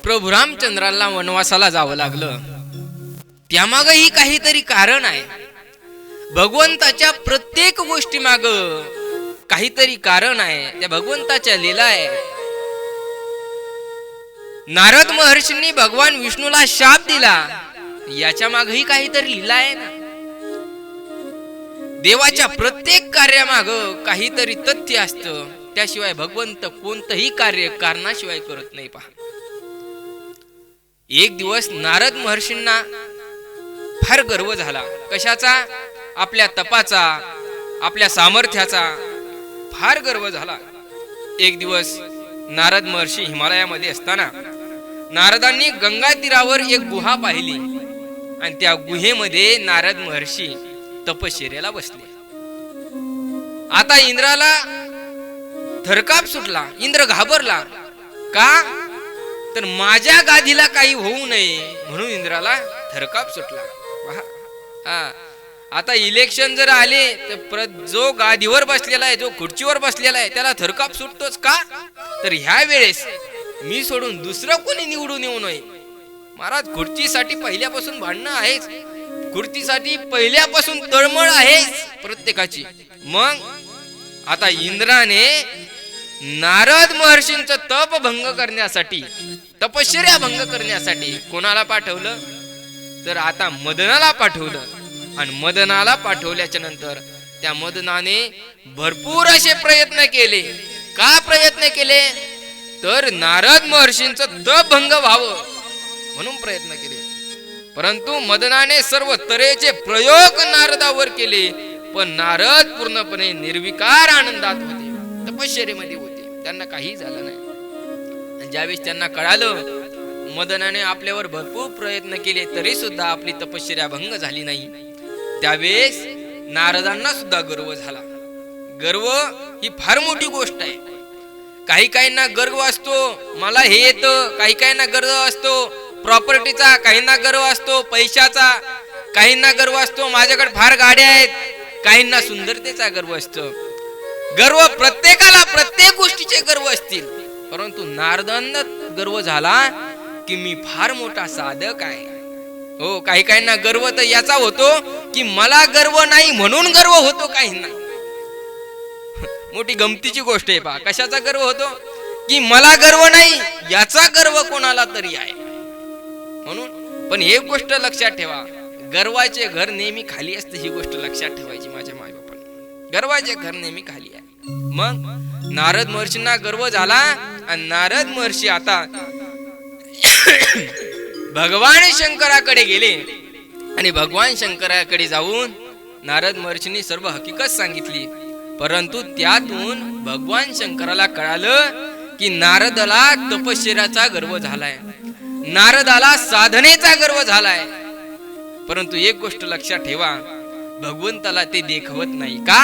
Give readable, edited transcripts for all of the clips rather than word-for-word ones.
प्रभू रामचंद्राला वनवासाला जावं लागलं, त्यामागही काहीतरी कारण आहे. भगवंताच्या प्रत्येक गोष्टी माग काहीतरी कारण आहे, त्या भगवंताच्या लीला आहे. नारद महर्षींनी भगवान विष्णूला शाप दिला, याच्या मागही काहीतरी लीला आहे ना. देवाच्या प्रत्येक कार्यामाग काहीतरी तथ्य असतं, त्याशिवाय भगवंत कोणतंही कार्य कारणाशिवाय करत नाही. पहा, एक दिवस नारद महर्षींना फार गर्व झाला. कशाचा? आपल्या तपाचा, आपल्या सामर्थ्याचा फार गर्व झाला. एक दिवस नारद महर्षी हिमालयामध्ये असताना नारदांनी गंगा तीरावर एक गुहा पाहिली आणि त्या गुहेमध्ये नारद महर्षी तपश्चर्याला बसले. आता इंद्राला थरकाप सुटला. इंद्र घाबरला. का? तर माझ्या गादीला काही होऊ नये म्हणून इंद्राला थरकाप सुटला. आता इलेक्शन जर आले तर जो गादीवर बसलेला आहे, जो खुर्चीवर बसलेला आहे, त्याला थरकाप सुटतोच. का? तर ह्या वेळेस मी सोडून दुसरं कोणी निवडून येऊ नये. महाराज, खुर्चीसाठी पहिल्यापासून भांडणं आहेच, खुर्चीसाठी पहिल्यापासून तळमळ आहेच प्रत्येकाची. मग आता इंद्राने नारद महर्षींचं तप भंग करण्यासाठी, तपश्चर्या भंग करण्यासाठी कोणाला पाठवलं? तर आता मदनाला पाठवलं. आणि मदनाला पाठवल्याच्या नंतर त्या मदनाने भरपूर असे प्रयत्न केले. का प्रयत्न केले? तर नारद महर्षींचं तप भंग व्हावं म्हणून प्रयत्न केले. परंतु मदनाने सर्व तऱ्हेचे प्रयोग नारदावर केले, पण नारद पूर्णपणे निर्विकार आनंदात होते, तपश्चर्येमध्ये होते, त्यांना काही झालं नाही. ज्यावेळेस त्यांना कळालं मदनाने आपल्यावर भरपूर प्रयत्न केले तरी सुद्धा आपली तपश्चर्या भंग झाली नाही, त्यावेळेस नारदांना सुद्धा गर्व झाला. गर्व ही फार मोठी गोष्ट आहे. काही काहींना गर्व असतो, मला हे येतं. काही काहींना गर्व असतो प्रॉपर्टीचा, काहींना गर्व असतो पैशाचा, काहींना गर्व असतो माझ्याकडे फार गाड्या आहेत, काहींना सुंदरतेचा गर्व असतो. गर्व प्रत्येकाला प्रत्येक गोष्टीचे गर्व असतील, परंतु नारदांना गर्व झाला की मी फार मोठा साधक आहे. हो, काही काहींना गर्व तर याचा होतो की मला गर्व नाही म्हणून गर्व होतो. काहींना मोठी गमतीची गोष्ट आहे. पहा, कशाचा गर्व होतो? की मला गर्व नाही याचा गर्व कोणाला तरी आहे म्हणून. पण एक गोष्ट लक्षात ठेवा, गर्वाचे घर नेहमी खाली असते. ही गोष्ट लक्षात ठेवायची माझ्या माय बापांनी. गर्वाचे घर नेहमी खाली आहे. मग नारद महर्षींना गर्व झाला आणि नारद महर्षी आता भगवान शंकराकडे गेले आणि भगवान शंकराकडे जाऊन नारद महर्षींनी सर्व हकीकत सांगितली. परंतु त्यातून भगवान शंकराला कळालं की नारदाला तपश्चर्याचा गर्व झालाय, नारदाला साधनेचा गर्व झालाय. परंतु एक गोष्ट लक्षात ठेवा, भगवंताला ते देखवत नाही. का?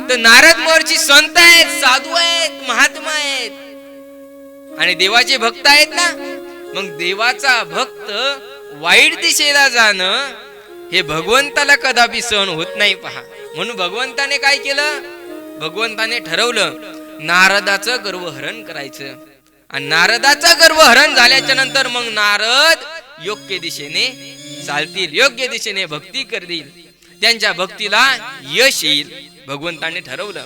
तर नारद महर्षी संत आहेत, साधू आहेत, महात्मा आहेत आणि देवाचे भक्त आहेत ना. मग देवाचा भक्त वाईट दिशेला जाणं हे भगवंताला कदापि सहन होत नाही. पहा, म्हणून भगवंताने काय केलं? भगवंताने ठरवलं नारदाचं गर्वहरण करायचं. आणि नारदाचं गर्वहरण झाल्याच्या नंतर मग नारद योग्य दिशेने चालतील, योग्य दिशेने भक्ती करतील, त्यांच्या भक्तीला यश येईल. भगवंताने ठरवलं.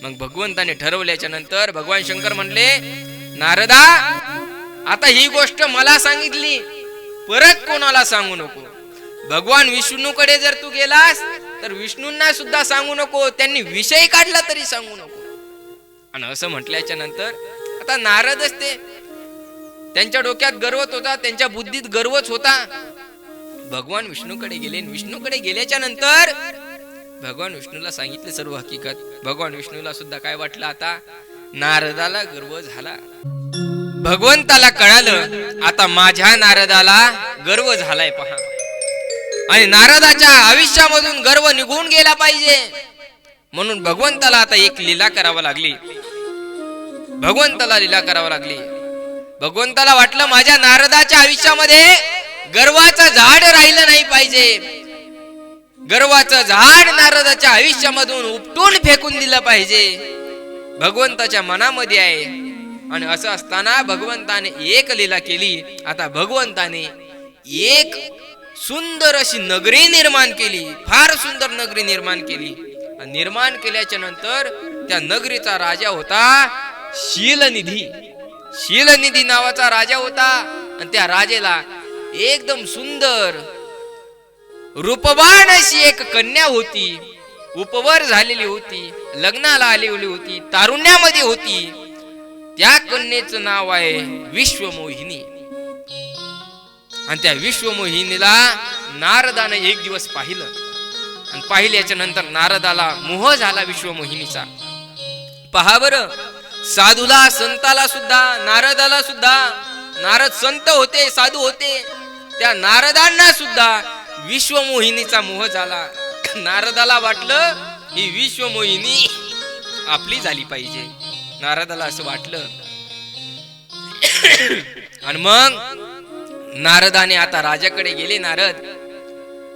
मग भगवंताने ठरवल्याच्या नंतर भगवान शंकर म्हणले, नारदा, आता ही गोष्ट मला सांगितली, परत कोणाला सांगू नको. भगवान विष्णूकडे जर तू गेलास तर विष्णूंना सुद्धा सांगू नको, त्यांनी विषय काढला तरी सांगू नको. आणि असं म्हटल्याच्या नंतर आता नारदच ते, त्यांच्या डोक्यात गर्वच होता, त्यांच्या बुद्धीत गर्वच होता. भगवान विष्णूकडे गेले. विष्णूकडे गेल्याच्या नंतर भगवान विष्णूला सांगितले सर्व हकीकत. भगवान विष्णूला सुद्धा काय वाटलं? आता नारदाला गर्व झाला. भगवंताला कळालं आता माझ्या नारदाला गर्व झालाय. पहा, आणि नारदाच्या आयुष्यामधून गर्व निघून गेला पाहिजे म्हणून भगवंताला आता एक लीला करावी लागली. भगवंताला लीला करावी लागली. भगवंताला वाटलं माझ्या नारदाच्या आयुष्यामध्ये गर्वाचं झाड राहिलं नाही पाहिजे. गर्वाचं झाड नारदाच्या आयुष्यामधून उपटून फेकून दिलं पाहिजे. भगवंताच्या मनामध्ये आहे आणि असं असताना भगवंताने एक लीला केली. आता भगवंताने एक सुंदर अशी नगरी निर्माण केली, फार सुंदर नगरी निर्माण केली. निर्माण केल्याच्या नंतर त्या नगरीचा राजा होता शीलनिधी. शीलनिधी नावाचा राजा होता. आणि त्या राजाला एकदम सुंदर रूपवान अशी एक कन्या होती. उपवर झालेली होती, लग्नाला आलेली होती, तारुण्यामध्ये होती. त्या कन्येचं नाव आहे विश्वमोहिनी. आणि त्या विश्वमोहिनीला नारदाने एक दिवस पाहिलं. आणि पाहिल्याच्या नंतर नारदाला मोह झाला विश्वमोहिनीचा. पहा बरं, साधूला संताला सुद्धा, नारदाला सुद्धा, नारद संत होते, साधू होते, त्या नारदांना सुद्धा विश्वमोहिनीचा मोह झाला. नारदाला वाटलं ही विश्वमोहिनी आपली झाली पाहिजे. नारदाला असं वाटलं. आणि मग नारदाने आता राजाकडे गेले.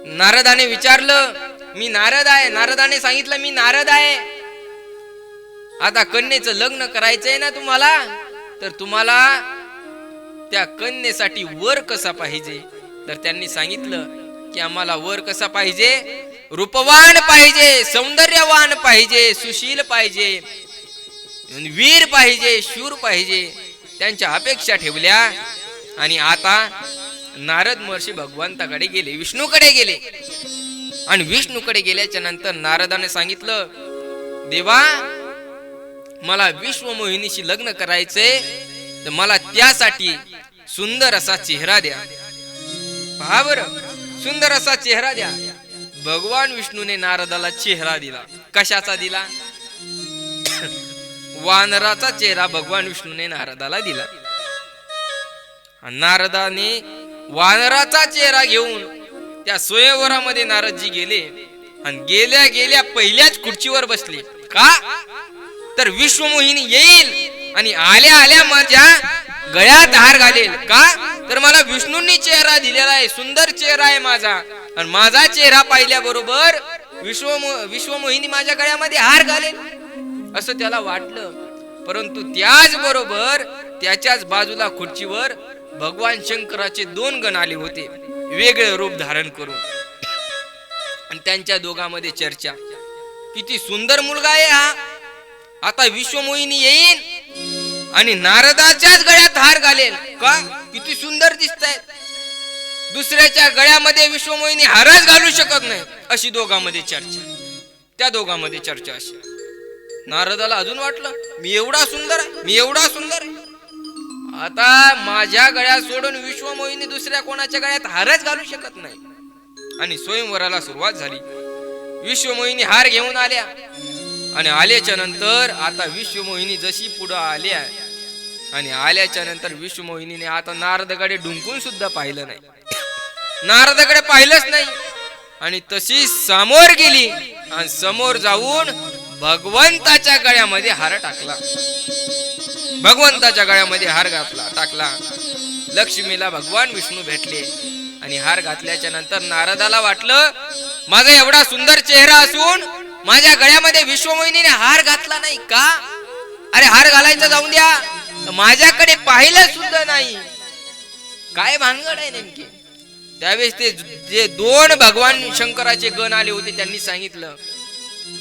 नारदाने विचारलं, मी नारद आहे. नारदाने सांगितलं, मी नारद आहे. आता कन्येचं लग्न करायचंय ना तुम्हाला, तर तुम्हाला त्या कन्येसाठी वर कसा पाहिजे. तर त्यांनी सांगितलं की आम्हाला वर कसा पाहिजे, रूपवान पाहिजे, सौंदर्यवान पाहिजे, सुशील पाहिजे, वीर पाहिजे, शूर पाहिजे. त्यांच्या अपेक्षा ठेवल्या. आणि आता नारद महर्षी भगवंताकडे गेले, विष्णूकडे गेले. आणि विष्णूकडे गेल्याच्या नंतर नारदाने सांगितलं, देवा मला विश्वमोहिनीशी लग्न करायचंय, तर मला त्यासाठी सुंदर असा चेहरा द्या. पहा बरं, सुंदर असा चेहरा द्या. भगवान विष्णूने नारदाला चेहरा दिला. कशाचा दिला? वानराचा चेहरा भगवान विष्णूने नारदाला दिला. नारदाने वानराचा चेहरा घेऊन त्या स्वयंवरामध्ये नारदजी गेले. आणि गेल्या गेल्या पहिल्याच खुर्चीवर बसले. का? तर विश्वमोहिनी येईल आणि आल्या आल्या माझ्या गळ्यात हार घालेल. का? तर मला विष्णूंनी चेहरा दिलेला आहे, सुंदर चेहरा आहे माझा. आणि माझा चेहरा पाहिल्याबरोबर विश्वमोहिनी माझ्या गळ्यामध्ये हार घालेल असं त्याला वाटलं. परंतु त्याच बरोबर त्याच्याच बाजूला खुर्चीवर भगवान शंकराचे 2 गण आले होते, वेगळे रूप धारण करून. आणि त्यांच्या दोघांमध्ये चर्चा, किती सुंदर मुलगा आहे हा. आता विश्वमोहिनी येईल आणि नारदाच्याच गळ्यात हार घालेल. का? किती सुंदर दिसतायत. दुसऱ्याच्या गळ्यामध्ये विश्वमोहिनी हारच घालू शकत नाही, अशी दोघांमध्ये चर्चा. त्या दोघांमध्ये चर्चा अशी. नारदाला अजून वाटलं, मी एवढा सुंदर आहे, मी एवढा सुंदर आहे. आता माझ्या गळ्यात सोडून विश्वमोहिनी दुसऱ्या कोणाच्या गळ्यात हारच घालू शकत नाही. आणि स्वयंवराला सुरुवात झाली. विश्वमोहिनी हार घेऊन आल्या. आणि आल्याच्या नंतर आता विश्वमोहिनी जशी पुढे आल्या आणि आल्याच्या नंतर विश्वमोहिनीने आता नारदकडे डुंकून सुद्धा पाहिलं नाही, नारदकडे पाहिलंच नाही. आणि तशी समोर गेली आणि समोर जाऊन भगवंताच्या गळ्यामध्ये हार टाकला. भगवंताच्या गळ्यामध्ये हार टाकला. लक्ष्मीला भगवान विष्णू भेटले. आणि हार घातल्याच्या नंतर नारदाला वाटलं, माझा एवढा सुंदर चेहरा असून माझ्या गळ्यामध्ये विश्वमोहिनीने हार घातला नाही. का? अरे हार घालायचं जाऊन द्या, माझ्याकडे पाहिलं सुद्धा नाही. काय भानगड आहे नेमकी? त्यावेळेस ते जे 2 भगवान शंकराचे गण आले होते त्यांनी सांगितलं,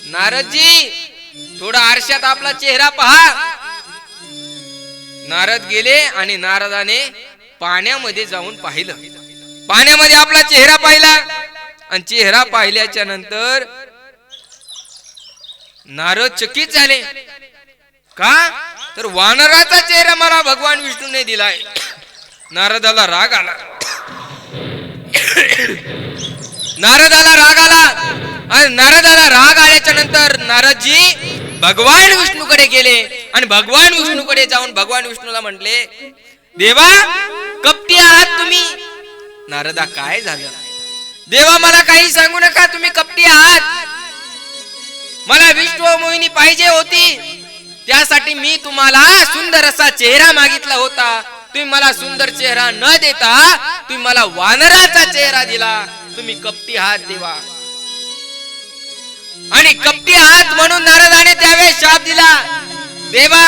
नारदजी थोडा आरशात आपला चेहरा पहा. नारद गेले आणि नारदाने पाण्यामध्ये जाऊन पाहिलं. पाण्यामध्ये आपला चेहरा पाहिला. आणि चेहरा पाहिल्याच्या नंतर नारद चकित झाले. का? तर वानराचा चेहरा मला भगवान विष्णूने दिलाय. नारदाला राग आला. नारदाला राग आला. आणि नारदाला राग आल्याच्या नंतर नारदजी भगवान विष्णूकडे गेले. आणि भगवान विष्णूकडे जाऊन भगवान विष्णूला म्हटले, देवा कपटी आहात तुम्ही. नारदा काय झालं? देवा मला काही सांगू नका, तुम्ही कपटी आहात. मला विश्वमोहिनी पाहिजे होती, त्यासाठी मी तुम्हाला सुंदर असा चेहरा मागितला होता. तुम्ही मला सुंदर चेहरा न देता तुम्ही मला वानराचा चेहरा दिला. तुम्ही कपटी आहात देवा. आणि कपटी आहात म्हणून नारदाने त्यावेळेस शाप दिला, देवा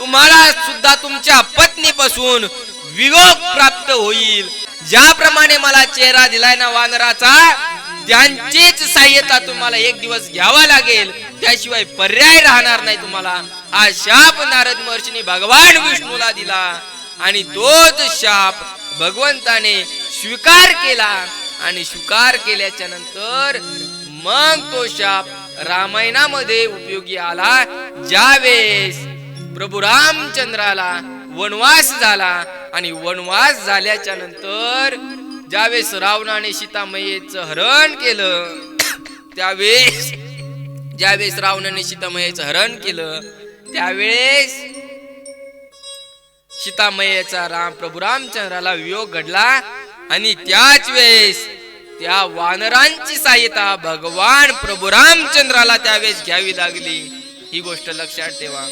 तुम्हाला सुद्धा तुमच्या पत्नीपासून वियोग प्राप्त होईल. ज्याप्रमाणे मला चेहरा दिलाय ना वानराचा, त्यांचीच सहाय्यता तुम्हाला एक दिवस घ्यावा लागेल, त्याशिवाय पर्याय राहणार नाही तुम्हाला. हा शाप नारद महर्षीने भगवान विष्णूला दिला आणि तोच शाप भगवंताने स्वीकार केला. आणि स्वीकार केल्याच्या नंतर मग तो शाप रामायणामध्ये उपयोगी आला. ज्यावेळेस प्रभू रामचंद्राला वनवास झाला आणि वनवास झाल्याच्या नंतर ज्यावेळेस रावणाने सीतामाईचं हरण केलं, ज्यावेळेस रावणाने सीतामाईचं हरण केलं, त्यावेळेस सीतामाईचा प्रभू रामचंद्राला वियोग घडला. आणि त्याच वेळेस त्या वानरांची सहाय्यता भगवान प्रभू रामचंद्राला त्यावेळेस घ्यावी लागली. ही गोष्ट लक्षात ठेवा.